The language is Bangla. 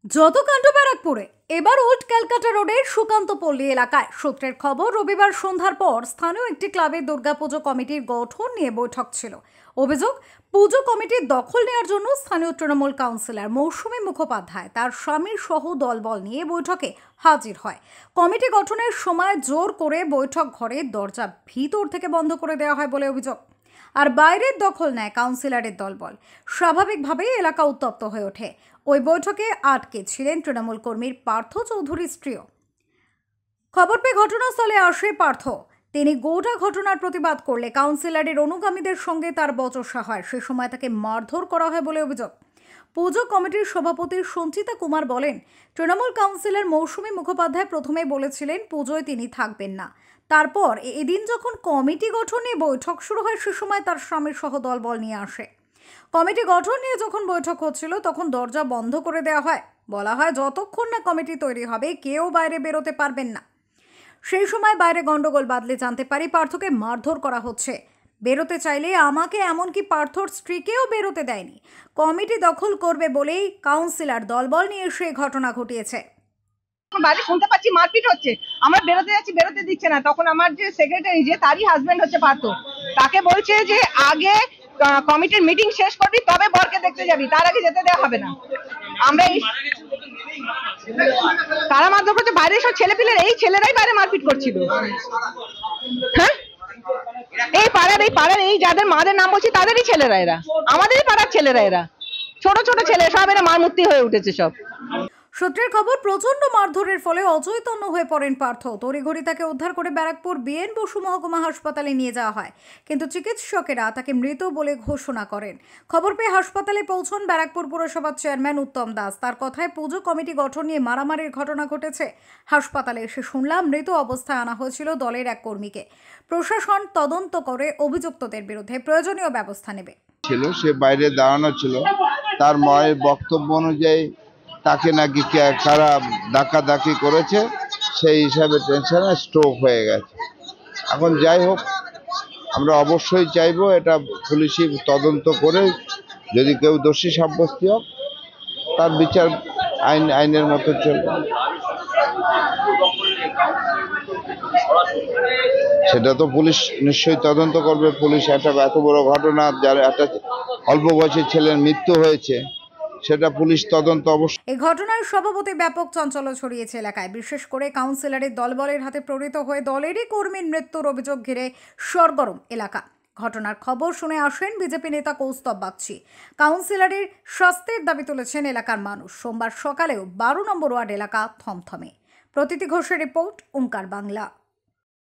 যত কাণ্ড ব্যারাকপুরে এবার ওল্ড ক্যালকাটা রোডের সুকান্ত পল্লী এলাকায় সূত্রের খবর রবিবার সন্ধ্যার পর স্থানীয় একটি ক্লাবের দুর্গাপুজো কমিটির গঠন নিয়ে বৈঠক ছিল। অভিযোগ, পুজো কমিটির দখল নেওয়ার জন্য স্থানীয় তৃণমূল কাউন্সিলর মৌসুমী মুখোপাধ্যায় তার স্বামীর সহ দলবল নিয়ে বৈঠকে হাজির হয়। কমিটি গঠনের সময় জোর করে বৈঠক ঘরের দরজা ভিতর থেকে বন্ধ করে দেওয়া হয় বলে অভিযোগ। আর বাইরের দখল নেয় কাউন্সিলরের দলবল। স্বাভাবিকভাবেই এলাকা উত্তপ্ত হয়ে ওঠে। ওই বৈঠকে আটকে ছিলেন তৃণমূল কর্মীর পার্থ চৌধুরীর স্ত্রীও। খবর পেয়ে ঘটনাস্থলে আসে পার্থ। তিনি গোটা ঘটনার প্রতিবাদ করলে কাউন্সিলরের অনুগামীদের সঙ্গে তার বচসা হয়। সে সময় তাকে মারধর করা হয় বলে অভিযোগ। পুজো কমিটির সভাপতি সঞ্চিতা কুমার বলেন, তৃণমূল কাউন্সিলর মৌসুমী মুখোপাধ্যায় প্রথমে বলেছিলেন পুজোয় তিনি থাকবেন না। তারপর এদিন যখন কমিটি গঠন নিয়ে বৈঠক শুরু হয় সে সময় তার স্বামীর সহ দলবল নিয়ে আসে। কমিটি গঠন নিয়ে যখন বৈঠক হচ্ছিল তখন দরজা বন্ধ করে দেওয়া হয়। বলা হয় যতক্ষণ না কমিটি তৈরি হবে কেউ বাইরে বেরোতে পারবেন না। সেই সময় বাইরে গন্ডগোল বাঁধলে জানতে পারি পার্থকে মারধর করা হচ্ছে। বেরোতে চাইলে আমাকে, এমনকি পার্থর স্ত্রীকেও বেরোতে দেয়নি। কমিটি দখল করবে বলেই কাউন্সিলর দলবল নিয়ে এসে ঘটনা ঘটিয়েছে। বাইরে শুনতে পাচ্ছি মারপিট হচ্ছে, আমরা বেরোতে যাচ্ছি, বেরোতে দিচ্ছে না। তখন আমার যে সেক্রেটারি, যে তারই হাজবেন্ড হচ্ছে পার্থ, তাকে বলছে যে আগে কমিটির মিটিং শেষ করবি তবে বরকে দেখতে যাবি, তার আগে যেতে দেওয়া হবে না। আমরা কারা মারধর করছে? বাইরে সব ছেলেপিলের, এই ছেলেরাই বাইরে মারপিট করছিল। হ্যাঁ, এই পাড়ার এই যাদের মাদের নাম বলছি তাদেরই ছেলেরা এরা, আমাদেরই পাড়ার ছেলেরা এরা, ছোট ছোট ছেলে সব, এরা মারমূর্তি হয়ে উঠেছে সব। সূত্রের খবর, প্রচন্ড মারধরের ফলে অচৈতন্য হয়ে পড়েন পার্থ। তড়িঘড়ি তাকে উদ্ধার করে ব্যারাকপুর বিএন বসু মহকুমা হাসপাতালে নিয়ে যাওয়া হয়, কিন্তু চিকিৎসকেরা তাকে মৃত বলে ঘোষণা করেন। খবর পেয়ে হাসপাতালে পৌঁছন ব্যারাকপুর পুরসভার চেয়ারম্যান উত্তম দাস। তার কথায় পুজো কমিটি গঠন নিয়ে মারামারির ঘটনা ঘটেছে। হাসপাতালে এসে শুনলাম মৃত অবস্থায় আনা হয়েছিল দলের এক কর্মীকে। প্রশাসন তদন্ত করে অভিযুক্তদের বিরুদ্ধে প্রয়োজনীয় ব্যবস্থা নেবে। ছিল সে বাইরে দাঁড়ানো ছিল, তার মায়ের বক্তব্য অনুযায়ী তাকে নাকি কারা ডাকাডাকি করেছে, সেই হিসাবে টেনশনে স্ট্রোক হয়ে গেছে। এখন যাই হোক, আমরা অবশ্যই চাইবো এটা পুলিশি তদন্ত করে যদি কেউ দোষী সাব্যস্ত হোক তার বিচার আইনের মতো চলবে। সেটা তো পুলিশ নিশ্চয়ই তদন্ত করবে। পুলিশ একটা এত বড় ঘটনা, যার একটা অল্প বয়সী ছেলের মৃত্যু হয়েছে, সেটা পুলিশ তদন্ত অবশ্যই। এই ঘটনার সভাপতি ব্যাপক চাঞ্চল্য ছড়িয়েছে এলাকায়। বিশেষ করে কাউন্সিলরের দলবলের হাতে প্রেরিত হয়ে দলেরই কর্মীর মৃত্যুর অভিযোগ ঘিরে সরগরম এলাকা। ঘটনার খবর শুনে আসেন বিজেপি নেতা কৌস্তব বাগচি। কাউন্সিলরের শাস্তির দাবি তুলেছেন এলাকার মানুষ। সোমবার সকালেও 12 নম্বর ওয়ার্ড এলাকা থমথমে। প্রতীতি ঘোষের রিপোর্ট, ওঙ্কার বাংলা।